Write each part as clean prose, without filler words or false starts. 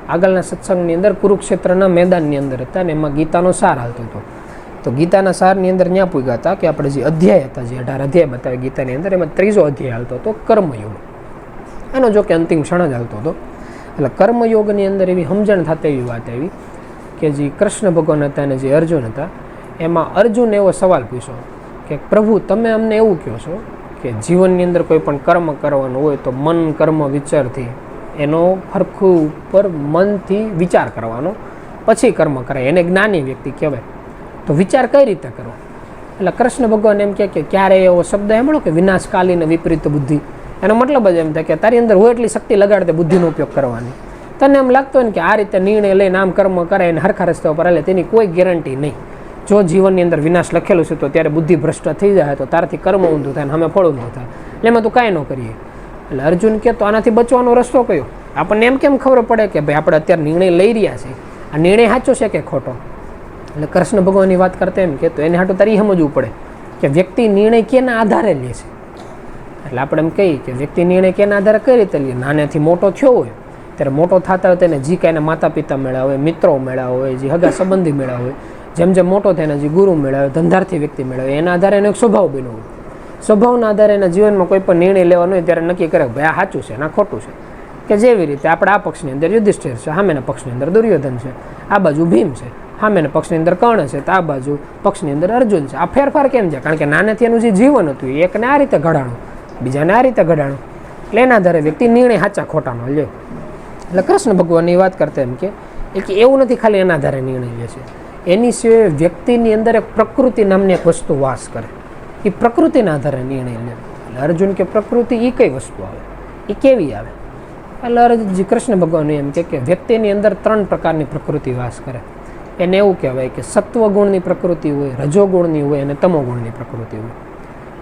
આગળના સત્સંગની અંદર કુરુક્ષેત્રના મેદાનની અંદર હતા અને એમાં ગીતાનો સાર હાલતો હતો. તો ગીતાના સારની અંદર ત્યાં પૂગ્યા હતા કે આપણે જે અધ્યાય હતા, જે 18 અધ્યાય બતાવે ગીતાની અંદર, એમાં 3જો અધ્યાય હાલતો હતો કર્મયોગ. એનો જો કે અંતિમ ક્ષણ જ હાલતો હતો. એટલે કર્મયોગની અંદર એવી સમજણ થતી એવી વાત આવી કે જે કૃષ્ણ ભગવાન હતા અને જે અર્જુન હતા, એમાં અર્જુન એવો સવાલ પૂછ્યો કે પ્રભુ તમે અમને એવું કહો છો કે જીવનની અંદર કોઈ પણ કર્મ કરવાનું હોય તો મન કર્મ વિચારથી એનો હરખું ઉપર મનથી વિચાર કરવાનો, પછી કર્મ કરાય, એને જ્ઞાની વ્યક્તિ કહેવાય. તો વિચાર કઈ રીતે કરવો? એટલે કૃષ્ણ ભગવાન એમ કહે કે ક્યારે એવો શબ્દ સાંભળો કે વિનાશકાલી ને વિપરીત બુદ્ધિ. એનો મતલબ જ એમ થાય કે તારી અંદર હોય એટલી શક્તિ લગાડતે બુદ્ધિનો ઉપયોગ કરવાની. તને એમ લાગતો હોય ને કે આ રીતે નિર્ણય લઈને આમ કર્મ કરે અને હરખા રસ્તા ઉપર હાલે, તેની કોઈ ગેરંટી નહીં. જો જીવનની અંદર વિનાશ લખેલું છે તો ત્યારે બુદ્ધિ ભ્રષ્ટ થઈ જાય તો તારાથી કર્મ ઊંધું થાય અને અમે ફળ ઊંધું થાય, એટલે એમાં તું કાંઈ ન કરીએ. એટલે અર્જુન કહે તો આનાથી બચવાનો રસ્તો કયો? આપણને એમ કેમ ખબર પડે કે ભાઈ આપણે અત્યારે નિર્ણય લઈ રહ્યા છીએ, આ નિર્ણય સાચો છે કે ખોટો? એટલે કૃષ્ણ ભગવાનની વાત કરતા એમ કે તો એને હાટું તારી સમજવું પડે કે વ્યક્તિ નિર્ણય કેના આધારે લે છે. એટલે આપણે એમ કહીએ કે વ્યક્તિ નિર્ણય કેના આધારે કઈ રીતે લે? નાનેથી મોટો થયો હોય ત્યારે મોટો થતા હોય તેને જે કાંઈ માતા પિતા મળ્યા હોય, મિત્રો મળ્યા હોય, જે હગા સંબંધી મળ્યા હોય, જેમ જેમ મોટો થાય એને જે ગુરુ મળ્યા હોય, ધંધાર્થી વ્યક્તિ મળ્યા હોય, એના આધારે એનો એક સ્વભાવ બન્યો હોય. સ્વભાવના આધારે એના જીવનમાં કોઈ પણ નિર્ણય લેવાનો હોય ત્યારે નક્કી કરે ભાઈ આ સાચું છે, આ ખોટું છે. કે જેવી રીતે આપણે આ પક્ષની અંદર યુધિષ્ઠિર છે, સામેના પક્ષની અંદર દુર્યોધન છે, આ બાજુ ભીમ છે, સામેના પક્ષની અંદર કર્ણ છે, તો આ બાજુ પક્ષની અંદર અર્જુન છે. આ ફેરફાર કેમ છે? કારણ કે નાનેથી એનું જે જીવન હતું એકને આ રીતે ઘડાણું, બીજાને આ રીતે ઘડાણું, એટલે એના આધારે વ્યક્તિ નિર્ણય સાચા ખોટાનો લે. એટલે કૃષ્ણ ભગવાનની વાત કરતા એમ કે એવું નથી ખાલી એના આધારે નિર્ણય લે છે, એની સિવાય વ્યક્તિની અંદર એક પ્રકૃતિ નામની એક વસ્તુ વાસ કરે, એ પ્રકૃતિના આધારે નિર્ણય લે. એટલે અર્જુન કે પ્રકૃતિ એ કઈ વસ્તુ આવે, એ કેવી આવે? એટલે અર્જુનજી કૃષ્ણ ભગવાન એમ કે વ્યક્તિની અંદર 3 પ્રકારની પ્રકૃતિ વાસ કરે. એને એવું કહેવાય કે સત્વગુણની પ્રકૃતિ હોય, રજોગુણની હોય અને તમોગુણની પ્રકૃતિ હોય.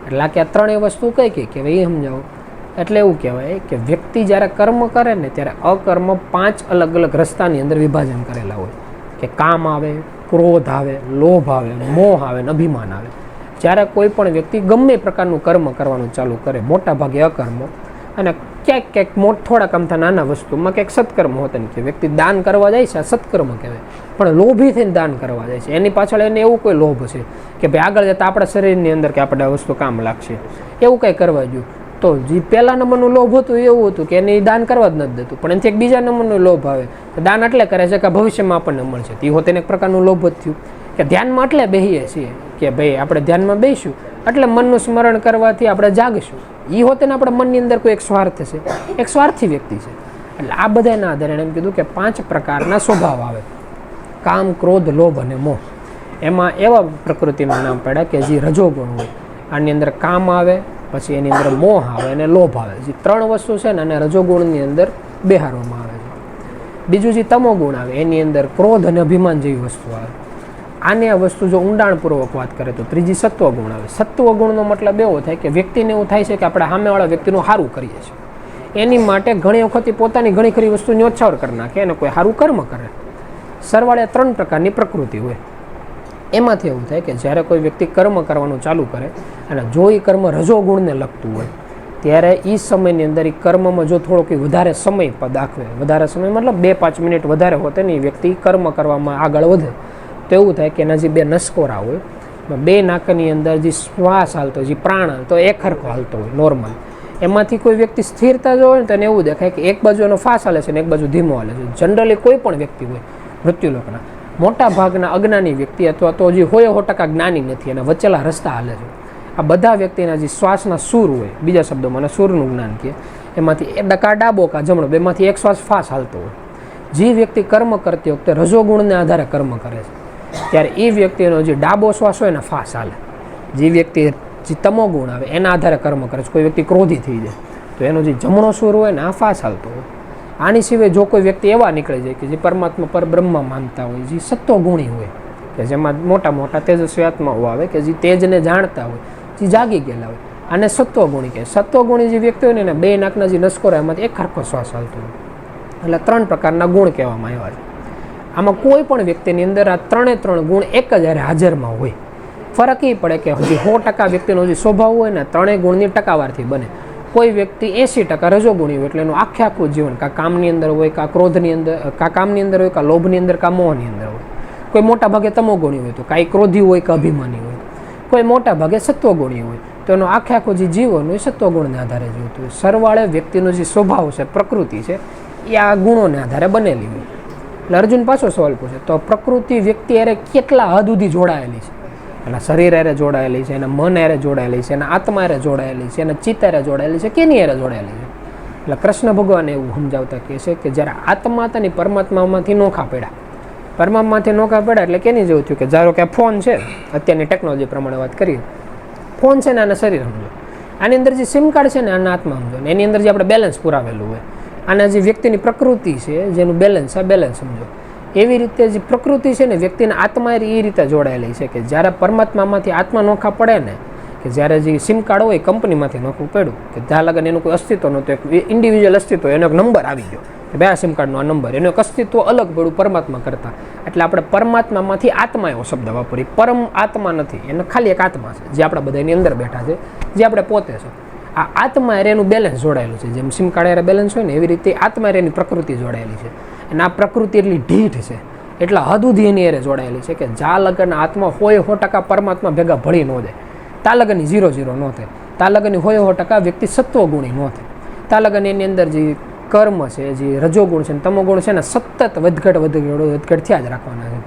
એટલે કે આ 3 વસ્તુ કઈ કઈ કહેવાય એ સમજાવો. એટલે એવું કહેવાય કે વ્યક્તિ જ્યારે કર્મ કરે ને ત્યારે અકર્મ 5 અલગ અલગ રસ્તાની અંદર વિભાજન કરેલા હોય કે કામ આવે, ક્રોધ આવે, લોભ આવે, મોહ આવે અને અભિમાન આવે. જ્યારે કોઈ પણ વ્યક્તિ ગમે પ્રકારનું કર્મ કરવાનું ચાલુ કરે, મોટા ભાગે અકર્મ અને ક્યાંક ક્યાંક થોડાક અમથા નાના વસ્તુમાં ક્યાંક સત્કર્મ હોતા ને કે વ્યક્તિ દાન કરવા જાય છે, આ સત્કર્મ કહેવાય. પણ લોભી થઈને દાન કરવા જાય છે, એની પાછળ એને એવું કોઈ લોભ છે કે ભાઈ આગળ જતાં આપણા શરીરની અંદર કે આપણે આ વસ્તુ કામ લાગશે, એવું કંઈ કરવા જોઈએ. તો જે પહેલા નંબરનું લોભ હતું એવું હતું કે એને દાન કરવા જ નથી દેતું, પણ એનાથી એક બીજા નંબરનો લોભ આવે કે દાન એટલે કરે છે કે ભવિષ્યમાં આપણને મળશે. એ હોતે એક પ્રકારનું લોભ જ થયું કે ધ્યાનમાં એટલે બેસીએ છીએ કે ભાઈ આપણે ધ્યાનમાં બેસીશું એટલે મનનું સ્મરણ કરવાથી આપણે જાગીશું. એ હોતે ને આપણા મનની અંદર કોઈ એક સ્વાર્થ છે, એક સ્વાર્થી વ્યક્તિ છે. એટલે આ બધાના આધારે એમ કીધું કે 5 પ્રકારના સ્વભાવ આવે: કામ, ક્રોધ, લોભ અને મોહ. એમાં એવા પ્રકૃતિના નામ પડ્યા કે જે રજોગુણ હોય, આની અંદર કામ આવે, પછી એની અંદર મોહ આવે અને લોભ આવે. જે 3 વસ્તુ છે ને એને રજોગુણની અંદર બેહારવામાં આવે છે. બીજું જે તમોગુણ આવે એની અંદર ક્રોધ અને અભિમાન જેવી વસ્તુ આવે. આને આ વસ્તુ જો ઊંડાણપૂર્વક વાત કરે તો ત્રીજી સત્વગુણ આવે. સત્વગુણનો મતલબ એવો થાય કે વ્યક્તિને એવું થાય છે કે આપણે સામેવાળા વ્યક્તિનું સારું કરીએ છીએ, એની માટે ઘણી વખત પોતાની ઘણી ખરી વસ્તુ ન્યોછાવર કરી નાખે અને કોઈ સારું કર્મ કરે. સરવાળે 3 પ્રકારની પ્રકૃતિ હોય. એમાંથી એવું થાય કે જ્યારે કોઈ વ્યક્તિ કર્મ કરવાનું ચાલુ કરે અને જો એ કર્મ રજોગુણને લગતું હોય ત્યારે એ સમયની અંદર એ કર્મમાં જો થોડોક વધારે સમય દાખવે, વધારે સમય મતલબ 2-5 મિનિટ વધારે હોતે ને એ વ્યક્તિ કર્મ કરવામાં આગળ વધે, તો એવું થાય કે એના જે 2 નસકોરા હોય, 2 નાકની અંદર જે શ્વાસ હાલતો, જે પ્રાણ હાલતો એક હરખો હાલતો હોય નોર્મલ, એમાંથી કોઈ વ્યક્તિ સ્થિરતા જો હોય ને તો એને એવું દેખાય કે એક બાજુ એનો ફાસ હાલે છે ને એક બાજુ ધીમો હાલે છે. જનરલી કોઈ પણ વ્યક્તિ હોય મૃત્યુલોકના, મોટા ભાગના અજ્ઞાની વ્યક્તિ અથવા તો જે 100% જ્ઞાની નથી અને વચ્ચેલા રસ્તા હાલે છે. આ બધા વ્યક્તિના જે શ્વાસના સૂર હોય, બીજા શબ્દોમાં સૂરનું જ્ઞાન કહે, એમાંથી કા ડાબો કા જમણો બેમાંથી એક શ્વાસ ફાસ હાલતો હોય. જે વ્યક્તિ કર્મ કરતી વખતે રજોગુણને આધારે કર્મ કરે છે ત્યારે એ વ્યક્તિનો જે ડાબો શ્વાસ હોય ને ફાસ હાલે. જે વ્યક્તિ જે તમોગુણ આવે એના આધારે કર્મ કરે છે, કોઈ વ્યક્તિ ક્રોધી થઈ જાય તો એનો જે જમણો સૂર હોય ને આ ફાસ હાલતો હોય. આની સિવાય જો કોઈ વ્યક્તિ એવા નીકળી જાય કે જે પરમાત્મા પરબ્રહ્મમાં માનતા હોય, જે સત્વગુણી હોય કે જેમાં મોટા મોટા તેજસ્વી આત્માઓ આવે કે જે તેજને જાણતા હોય, જે જાગી ગયેલા હોય, આને સત્વગુણી કહે. સત્વગુણી જે વ્યક્તિ હોય ને 2 નાકના જે નસકોરા એમાંથી એક હરખો શ્વાસ હાલતો હોય. એટલે 3 પ્રકારના ગુણ કહેવામાં આવ્યા છે. આમાં કોઈ પણ વ્યક્તિની અંદર આ 3 ગુણ એક જ હાજરમાં હોય. ફરક એ પડે કે જે 100% વ્યક્તિનો જે સ્વભાવ હોય ને 3 ગુણની ટકાવારથી બને. કોઈ વ્યક્તિ 80% રજોગુણી હોય એટલે એનું આખું જીવન કાં કામની અંદર હોય, કાં ક્રોધની અંદર, કાં કામની અંદર હોય, કાં લોભની અંદર, કાં મોહની અંદર હોય. કોઈ મોટા ભાગે તમોગુણી હોય તો કાંઈ ક્રોધી હોય કે અભિમાની હોય. કોઈ મોટા ભાગે સત્વગુણી હોય તો એનો આખું જે જીવન હોય સત્વગુણને આધારે જીવતું હોય. સરવાળે વ્યક્તિનો જે સ્વભાવ છે, પ્રકૃતિ છે, એ આ ગુણોને આધારે બનેલી હોય. એટલે અર્જુન પાછો સવાલ પૂછે, તો પ્રકૃતિ વ્યક્તિ અરે કેટલા હદ સુધી જોડાયેલી છે? એના શરીર હારે જોડાયેલી છે, એના મન હારે જોડાયેલી છે, એના આત્મા હારે જોડાયેલી છે, એના ચિત્ત હારે જોડાયેલી છે, કેની હારે જોડાયેલી છે? એટલે કૃષ્ણ ભગવાન એવું સમજાવતા કહે છે કે જ્યારે આત્મા હતા ને પરમાત્મામાંથી નોખા પડ્યા, પરમાત્મામાંથી નોખા પડ્યા એટલે કેની જેવું થયું કે ધારો કે ફોન છે, અત્યારની ટેકનોલોજી પ્રમાણે વાત કરીએ, ફોન છે ને આના શરીર સમજો, આની અંદર જે સિમ કાર્ડ છે ને આના આત્મા સમજો, ને એની અંદર જે આપણે બેલેન્સ પુરાવેલું હોય, આના જે વ્યક્તિની પ્રકૃતિ છે જેનું બેલેન્સ આ બેલેન્સ સમજો. એવી રીતે જે પ્રકૃતિ છે ને વ્યક્તિના આત્મા એ રીતે જોડાયેલી છે કે જ્યારે પરમાત્મામાંથી આત્મા નોખા પડે ને, કે જ્યારે જે સિમ કાર્ડ હોય કંપનીમાંથી નોખું પડ્યું કે ત્યાં લગન એનું કોઈ અસ્તિત્વ નહોતું, એક ઇન્ડિવિજ્યુઅલ અસ્તિત્વ, એનો એક નંબર આવી ગયો કે ભાઈ આ સિમ કાર્ડનો આ નંબર, એનું એક અસ્તિત્વ અલગ પડ્યું પરમાત્મા કરતાં. એટલે આપણે પરમાત્મામાંથી આત્મા એવો શબ્દ વાપરીએ, પરમ આત્મા નથી, એનો ખાલી એક આત્મા છે જે આપણા બધા એની અંદર બેઠા છે, જે આપણે પોતે છે. આ આત્મા એરે એનું બેલેન્સ જોડાયેલું છે, જેમ સિમ કાર્ડ એરે બેલેન્સ હોય ને એવી રીતે આત્મા એરે એની પ્રકૃતિ જોડાયેલી છે. અને આ પ્રકૃતિ એટલી ઢીઠ છે, એટલા હદ સુધી એની એરે જોડાયેલી છે કે જા લગન આત્મા 100% પરમાત્મા ભેગા ભળી ન જાય, તા લગનની 0-0 ન થાય, તા લગનની 100% વ્યક્તિ સત્વગુણી ન થાય, તા લગન એની અંદર જે કર્મ છે, જે રજોગુણ છે, તમોગુણ છે ને સતત વધઘટ થયા જ રાખવાના છે.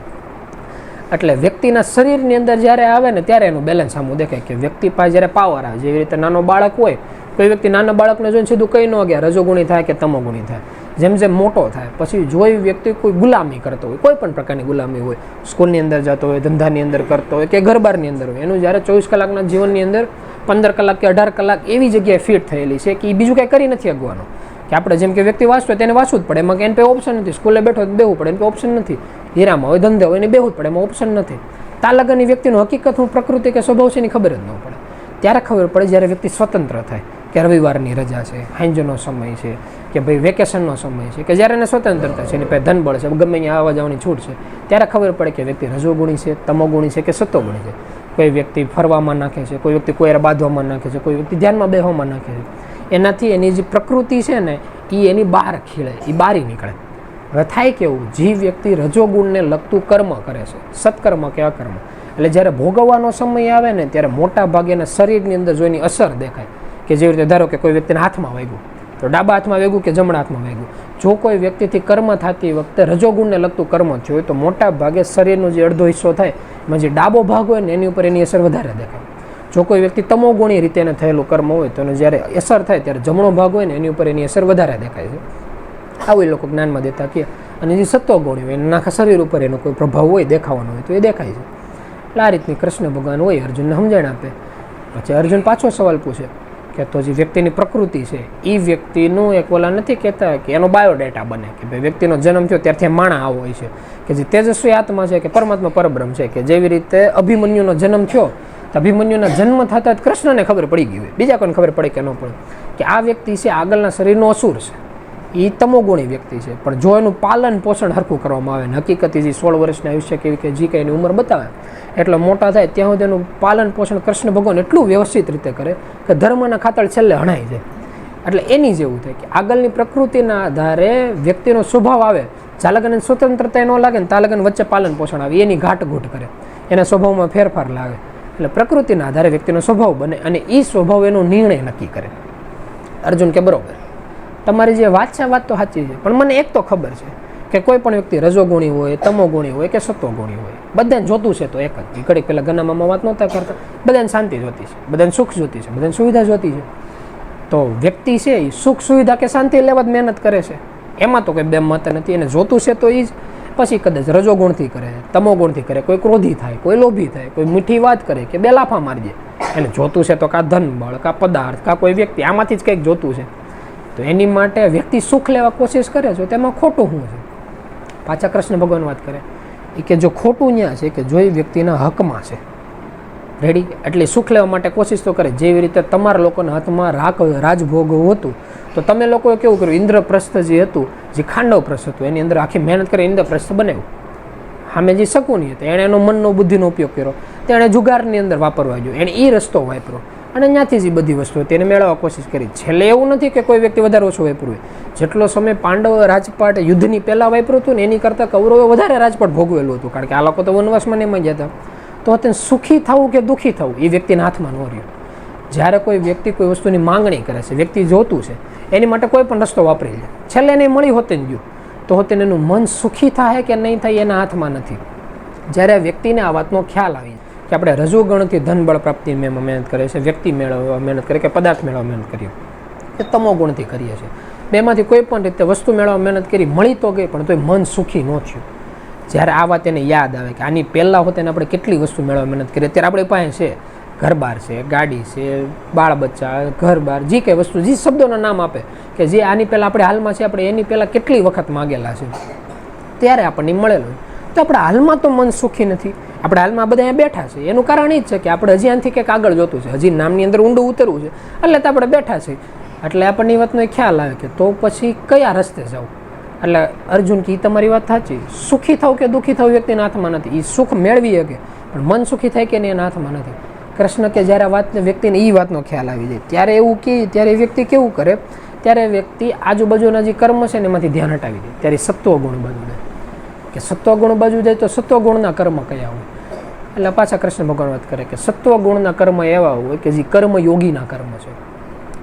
એટલે વ્યક્તિના શરીરની અંદર જ્યારે આવે ને ત્યારે એનું બેલેન્સ સામું દેખાય કે વ્યક્તિ પાસે જ્યારે પાવર આવે, જેવી રીતે નાનો બાળક હોય, કોઈ વ્યક્તિ નાના બાળકને જોઈને સીધું કંઈ ન ગયા રજોગુણી થાય કે તમોગુણી થાય. જેમ જેમ મોટો થાય પછી જોઈ વ્યક્તિ કોઈ ગુલામી કરતો હોય, કોઈ પણ પ્રકારની ગુલામી હોય, સ્કૂલની અંદર જતો હોય, ધંધાની અંદર કરતો હોય કે ઘરબારની અંદર હોય, એનું જ્યારે 24 કલાકના જીવનની અંદર 15 કલાક કે 18 કલાક એવી જગ્યાએ ફિટ થયેલી છે કે એ બીજું કંઈ કરી નથી અગવાનું. કે આપણે જેમ કે વ્યક્તિ વાંચતો હોય તેને વાંચવું જ પડે, એમાં એને પાસે ઓપ્શન નથી. સ્કૂલે બેઠો બેહવું પડે, એને પાસે ઓપ્શન નથી. હીરામાં હોય, ધંધે હોય, એને બેહવું જ પડે, એમાં ઓપ્શન નથી. તાલગનની વ્યક્તિનો હકીકત હું પ્રકૃતિ કે સ્વભાવ છે એની ખબર જ ન પડે. ત્યારે ખબર પડે જ્યારે વ્યક્તિ સ્વતંત્ર થાય કે રવિવારની રજા છે, હાંજનો સમય છે, કે ભાઈ વેકેશનનો સમય છે, કે જ્યારે એને સ્વતંત્રતા છે, એની પાસે ધનબળ છે, ગમે અહીંયા આવવા જવાની છૂટ છે, ત્યારે ખબર પડે કે વ્યક્તિ રજોગુણી છે, તમોગુણી છે કે સત્વગુણી છે. કોઈ વ્યક્તિ ફરવામાં નાખે છે, કોઈ વ્યક્તિ કોઈને બાંધવામાં નાખે છે, કોઈ વ્યક્તિ ધ્યાનમાં બેસવામાં નાખે છે. એનાથી એની જે પ્રકૃતિ છે ને એ એની બહાર ખીલે, એ બહાર નીકળે. હવે થાય કેવું, જે વ્યક્તિ રજોગુણને લગતું કર્મ કરે છે, સત્કર્મ કે અકર્મ, એટલે જ્યારે ભોગવવાનો સમય આવે ને ત્યારે મોટા ભાગે એના શરીરની અંદર જો એની અસર દેખાય. કે જેવી રીતે ધારો કે કોઈ વ્યક્તિના હાથમાં વાગ્યું તો ડાબા હાથમાં વાગ્યું કે જમણા હાથમાં વાગ્યું, જો કોઈ વ્યક્તિથી કર્મ થતી વખતે રજોગુણને લગતું કર્મ થયું હોય તો મોટા ભાગે શરીરનો જે અડધો હિસ્સો થાય એમાં જે ડાબો ભાગ હોય ને એની ઉપર એની અસર વધારે દેખાય. જો કોઈ વ્યક્તિ તમોગુણી રીતે એને થયેલું કર્મ હોય તો એને જ્યારે અસર થાય ત્યારે જમણો ભાગ હોય ને એની ઉપર એની અસર વધારે દેખાય છે. આવું એ લોકો જ્ઞાનમાં દેતા કહે. અને જે સત્વગુણી હોય એના આખા શરીર ઉપર એનો કોઈ પ્રભાવ હોય, દેખાવાનો હોય તો એ દેખાય છે. એટલે આ રીતની કૃષ્ણ ભગવાન હોય અર્જુનને સમજણ આપે. પછી અર્જુન પાછો સવાલ પૂછે કે તો જે વ્યક્તિની પ્રકૃતિ છે એ વ્યક્તિનું એક ઓલા નથી કહેતા કે એનો બાયોડેટા બને કે ભાઈ વ્યક્તિનો જન્મ થયો ત્યારથી માણા આવો હોય છે કે જે તેજસ્વી આત્મા છે કે પરમાત્મા પરબ્રહ્મ છે. કે જેવી રીતે અભિમન્યુનો જન્મ થયો તો અભિમન્યુના જન્મ થતાં જ કૃષ્ણને ખબર પડી ગઈ હોય, બીજા કોઈને ખબર પડે કે ન પડે કે આ વ્યક્તિ છે આગળના શરીરનો અસુર છે, એ તમોગુણી વ્યક્તિ છે. પણ જો એનું પાલન પોષણ હરખું કરવામાં આવે ને હકીકત જે 16 વર્ષના આયુષ્ય કેવી કે જે કંઈ એની ઉંમર બતાવે એટલે મોટા થાય ત્યાં સુધી એનું પાલન પોષણ કૃષ્ણ ભગવાન એટલું વ્યવસ્થિત રીતે કરે કે ધર્મના ખાતર છેલ્લે હણાઈ જાય. એટલે એની જેવું થાય કે આગળની પ્રકૃતિના આધારે વ્યક્તિનો સ્વભાવ આવે, જ્યાં લગન સ્વતંત્રતા ન લાગે ને ત્યાં લગન વચ્ચે પાલન પોષણ આવે, એની ઘાટઘૂટ કરે, એના સ્વભાવમાં ફેરફાર લાવે. એટલે પ્રકૃતિના આધારે વ્યક્તિનો સ્વભાવ બને અને એ સ્વભાવ એનો નિર્ણય નક્કી કરે. અર્જુન કે બરોબર, તમારી જે વાત છે વાત તો સાચી છે, પણ મને એક તો ખબર છે કે કોઈ પણ વ્યક્તિ રજોગુણી હોય, તમોગુણી હોય કે સત્વગુણી હોય, બધાને જોતું છે તો એક જ. ઘડીક પહેલાં ગનામાં વાત નહોતા કરતા, બધાને શાંતિ જોતી છે, બધાને સુખ જોતી છે, બધાને સુવિધા જોતી છે. તો વ્યક્તિ છે એ સુખ સુવિધા કે શાંતિ લેવા જ મહેનત કરે છે, એમાં તો કોઈ બે મત નથી. એને જોતું છે તો એ જ પછી કદાચ રજોગુણથી કરે, તમોગુણથી કરે, કોઈ ક્રોધી થાય, કોઈ લોભી થાય, કોઈ મીઠી વાત કરે કે બે લાફા મારી દે. એને જોતું છે તો કાં ધન બળ, કાં પદાર્થ, કાં કોઈ વ્યક્તિ, આમાંથી જ કંઈક જોતું છે. તો એની માટે વ્યક્તિ સુખ લેવા કોશિશ કરે છે, તેમાં ખોટું શું છે? પાછા કૃષ્ણ ભગવાન વાત કરે એ કે જો ખોટું ત્યાં છે કે જો એ વ્યક્તિના હકમાં છે, રેડી, એટલે સુખ લેવા માટે કોશિશ તો કરે. જેવી રીતે તમારા લોકોના હાથમાં રાજભોગ હતું તો તમે લોકોએ કેવું કર્યું, ઇન્દ્રપ્રસ્થ જે હતું, જે ખાંડવપ્રસ્થ હતું, એની અંદર આખી મહેનત કરી ઇન્દ્રપ્રસ્થ બનાવ્યું. સામે જે શકુની હતી એણે એનો મનનો બુદ્ધિનો ઉપયોગ કર્યો, તેણે જુગારની અંદર વાપરવા ગયો, એણે એ રસ્તો વાપર્યો. અને ત્યાંથી જ એ બધી વસ્તુઓ તેને મેળવવા કોશિશ કરી. છેલ્લે એવું નથી કે કોઈ વ્યક્તિ વધારે ઓછું વાપર્યું હોય. જેટલો સમય પાંડવ રાજપાટ યુદ્ધની પહેલાં વાપર્યું હતું ને એની કરતાં કૌરવે વધારે રાજપાટ ભોગવેલું હતું. કારણ કે આ લોકો તો વનવાસમાં ને એમાં ગયા હતા. તો તેને સુખી થવું કે દુઃખી થવું એ વ્યક્તિના હાથમાં ન રહ્યું. જ્યારે કોઈ વ્યક્તિ કોઈ વસ્તુની માંગણી કરે છે, વ્યક્તિ જોતું છે, એની માટે કોઈ પણ રસ્તો વાપરી લે, છેલ્લે એને મળી હોતે ને ગયું તો હોતે એનું મન સુખી થાય કે નહીં થાય એના હાથમાં નથી. જ્યારે વ્યક્તિને આ વાતનો ખ્યાલ આવી કે આપણે રજોગણથી ધનબળ પ્રાપ્તિ મેં મહેનત કરીએ છીએ, વ્યક્તિ મેળવવા મહેનત કરીએ કે પદાર્થ મેળવવા મહેનત કરીએ, એ તમો ગુણથી કરીએ છીએ. બેમાંથી કોઈ પણ રીતે વસ્તુ મેળવવા મહેનત કરી, મળી તો ગઈ પણ તોય મન સુખી ન થયું. જ્યારે આ વાત એને યાદ આવે કે આની પહેલાં હોતે આપણે કેટલી વસ્તુ મેળવવા મહેનત કરીએ, અત્યારે આપણી પાસે છે ઘર બાર છે, ગાડી છે, બાળ બચ્ચા, ઘર બાર, જે કંઈ વસ્તુ જે શબ્દોના નામ આપે કે જે આની પહેલાં આપણે હાલમાં છે, આપણે એની પહેલાં કેટલી વખત માગેલા છે, ત્યારે આપણને મળેલું. તો આપણે હાલમાં તો મન સુખી નથી. આપણે હાલમાં બધા અહીંયા બેઠા છે, એનું કારણ એ જ છે કે આપણે હજી આનાથી કંઈક આગળ જોતું છે, હજી નામની અંદર ઊંડું ઉતરવું છે, એટલે તો આપણે બેઠા છીએ. એટલે આપણને એ વાતનો ખ્યાલ આવે કે તો પછી કયા રસ્તે જવું. એટલે અર્જુન કે તમારી વાત સાચી, સુખી થવું કે દુઃખી થવું વ્યક્તિના હાથમાં નથી. એ સુખ મેળવી શકે પણ મન સુખી થાય કે એના હાથમાં નથી. કૃષ્ણ કે જ્યારે વાતને વ્યક્તિને એ વાતનો ખ્યાલ આવી જાય ત્યારે એવું કહે, ત્યારે એ વ્યક્તિ કેવું કરે, ત્યારે વ્યક્તિ આજુબાજુના જે કર્મ છે ને એમાંથી ધ્યાન હટાવી દે. ત્યારે સત્વગુણ બાજુ જાય કે સત્વગુણ બાજુ જાય તો સત્વગુણના કર્મ કયા હોય. એટલે પાછા કૃષ્ણ ભગવાન વાત કરે કે સત્વગુણના કર્મ એવા હોય કે જે કર્મયોગીના કર્મ છે.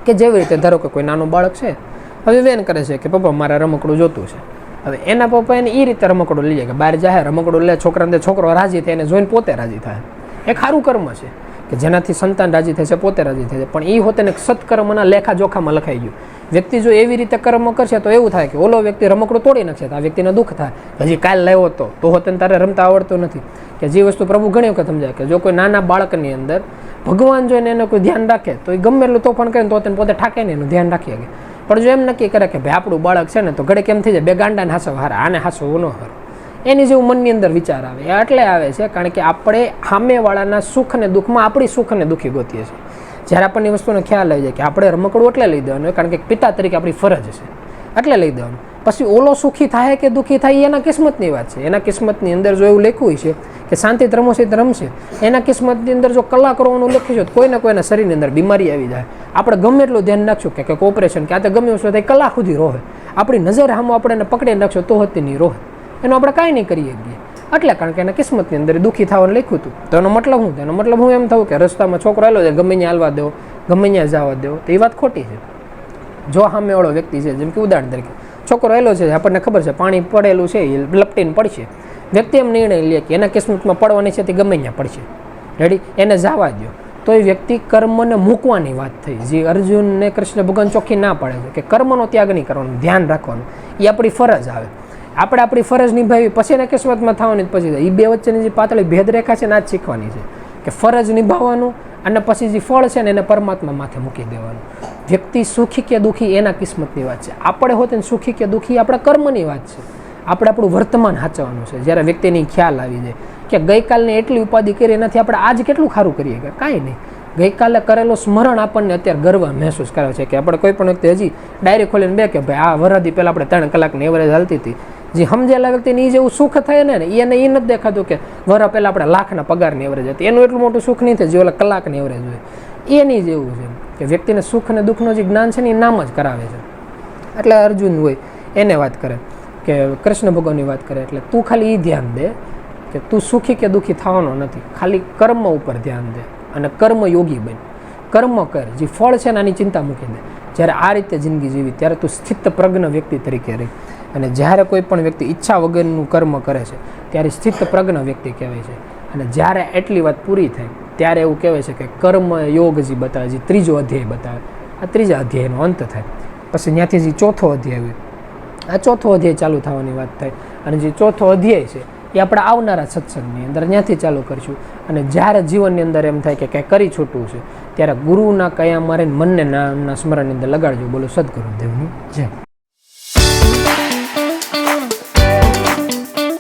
કે જેવી રીતે ધારો કે કોઈ નાનું બાળક છે, હવે વેન કરે છે કે પપ્પા મારે રમકડું જોતું છે. હવે એના પપ્પા એને એ રીતે રમકડું લઈ જાય કે બહાર જાય રમકડું લે, છોકરાને છોકરો રાજી થાય, એને જોઈને પોતે રાજી થાય. એક સારું કર્મ છે કે જેનાથી સંતાન રાજી થાય છે, પોતે રાજી થાય છે. પણ એ હોતે ને સત્કર્મના લેખા જોખામાં લખાઈ ગયું. વ્યક્તિ જો એવી રીતે કર્મ કરશે તો એવું થાય કે ઓલો વ્યક્તિ રમકડું તોડી નાખશે તો આ વ્યક્તિને દુઃખ થાય. હજી કાલ લાવ્યો તો હોતે તારે રમતા આવડતું નથી. કે જે વસ્તુ પ્રભુ ઘણી વખત સમજાય કે જો કોઈ નાના બાળકની અંદર ભગવાન જોઈને એને કોઈ ધ્યાન રાખે તો એ ગમે એટલું તોફાન કરે તો તેને પોતે ઠાકે ને એનું ધ્યાન રાખી શકે. પણ જો એમ નક્કી કરે કે ભાઈ આપણું બાળક છે ને તો ઘડે કેમ થઈ જાય, બે ગાંડાને હાસવ હારા, આને હાસવું ન હારું, એની જેવું મનની અંદર વિચાર આવે. એટલે આવે છે કારણ કે આપણે સામેવાળાના સુખ અને દુઃખમાં આપણી સુખ અને દુઃખી ગોતીએ છીએ. જ્યારે આપણને વસ્તુનો ખ્યાલ આવી જાય કે આપણે રમકડું એટલે લઈ દેવાનું કારણ કે પિતા તરીકે આપણી ફરજ છે એટલે લઈ દેવાનું. પછી ઓલો સુખી થાય કે દુઃખી થાય એના કિસ્મતની વાત છે. એના કિસ્મતની અંદર જો એવું લખ્યું છે કે શાંતિથી રમશે તો રમશે, એના કિસ્મતની અંદર જો કલા કરવાનું લખ્યું છે તો કોઈને કોઈના શરીરની અંદર બીમારી આવી જાય. આપણે ગમે એટલું ધ્યાન રાખશું કે ઓપરેશન કે આ તો ગમે વસ્તુ થાય કલાક સુધી રોહે, આપણી નજર સામે આપણે એને પકડીને રાખશો તો હતી નહીં રોહે, એનું આપણે કાંઈ નહીં કરી શકીએ. એટલે કારણ કે એના કિસ્મતની અંદર દુઃખી થવાનું લખ્યું હતું. તો એનો મતલબ શું? એનો મતલબ હું એમ થયું કે રસ્તામાં છોકરો આવેલો છે ગમે ત્યાં હાલવા દો, ગમે ત્યાં જવા દો, તો એ વાત ખોટી છે. જો સામેવાળો વ્યક્તિ છે, જેમ કે ઉદાહરણ તરીકે છોકરો આવેલો છે, આપણને ખબર છે પાણી પડેલું છે, એ લપટીને પડશે, વ્યક્તિ એમ નિર્ણય લે કે એના કિસ્મતમાં પડવાની છે તે ગમે ત્યાં પડશે, રેડી, એને જવા દો, તો એ વ્યક્તિ કર્મને મૂકવાની વાત થઈ. જે અર્જુનને કૃષ્ણ ભગવાન ચોખ્ખી ના પાડે છે કે કર્મનો ત્યાગ નહીં કરવાનો, ધ્યાન રાખવાનું, એ આપણી ફરજ આવે. આપણે આપણી ફરજ નિભાવી પછી એના કિસ્મતમાં થવાની પછી એ બે વચ્ચેની જે પાતળી ભેદરેખા છે ને આ જ શીખવાની છે કે ફરજ નિભાવવાનું અને પછી જે ફળ છે ને એને પરમાત્મા માથે મૂકી દેવાનું. વ્યક્તિ સુખી કે દુઃખી એના કિસ્મતની વાત છે. આપણે હોત ને સુખી કે દુઃખી આપણા કર્મની વાત છે. આપણે આપણું વર્તમાન સાચવવાનું છે. જ્યારે વ્યક્તિની ખ્યાલ આવી જાય કે ગઈકાલને એટલી ઉપાધિ કરી એનાથી આપણે આજ કેટલું સારું કરીએ કે કાંઈ નહીં. ગઈકાલે કરેલું સ્મરણ આપણને અત્યારે ગર્વ મહેસૂસ કરે છે કે આપણે કોઈ પણ વ્યક્તિ હજી ડાયરી ખોલીને બે કે ભાઈ આ વરદી પહેલાં આપણે 3 કલાકની એવરેજ હાલતી હતી. જે સમજેલા વ્યક્તિને એ જેવું સુખ થાય ને એને એ નથી દેખાતું કે વર પહેલાં આપણે લાખના પગારની એવરેજ હતી, એનું એટલું મોટું સુખ નહીં થાય જે ઓલા કલાકની એવરેજ હોય. એની જેવું છે કે વ્યક્તિને સુખ અને દુઃખનું જે જ્ઞાન છે ને એ નામ જ કરાવે છે. એટલે અર્જુન હોય એને વાત કરે કે કૃષ્ણ ભગવાનની વાત કરે એટલે તું ખાલી એ ધ્યાન દે કે તું સુખી કે દુઃખી થવાનો નથી, ખાલી કર્મ ઉપર ધ્યાન દે અને કર્મયોગી બન, કર્મ કર, જે ફળ છે ને આની ચિંતા મૂકી દે. જ્યારે આ રીતે જિંદગી જીવી ત્યારે તું સ્થિત પ્રજ્ઞ વ્યક્તિ તરીકે રહી. અને જ્યારે કોઈ પણ વ્યક્તિ ઈચ્છા વગરનું કર્મ કરે છે ત્યારે સ્થિત પ્રજ્ઞ વ્યક્તિ કહેવાય છે. અને જ્યારે એટલી વાત પૂરી થાય ત્યારે એવું કહેવાય છે કે કર્મયોગ જે બતાવે, જે 3જો અધ્યાય બતાવે, આ 3જા અધ્યાયનો અંત થાય. પછી ત્યાંથી જે 4થો અધ્યાય હોય, આ 4થો અધ્યાય ચાલુ થવાની વાત થાય. અને જે 4થો અધ્યાય છે એ આપણે આવનારા સત્સંગની અંદર ત્યાંથી ચાલુ કરીશું. અને જ્યારે જીવનની અંદર એમ થાય કે કંઈ કરી છૂટવું છે ત્યારે ગુરુના કયા મારે મનને નામના સ્મરણની અંદર લગાડજો. બોલો સદગુરુદેવની જય.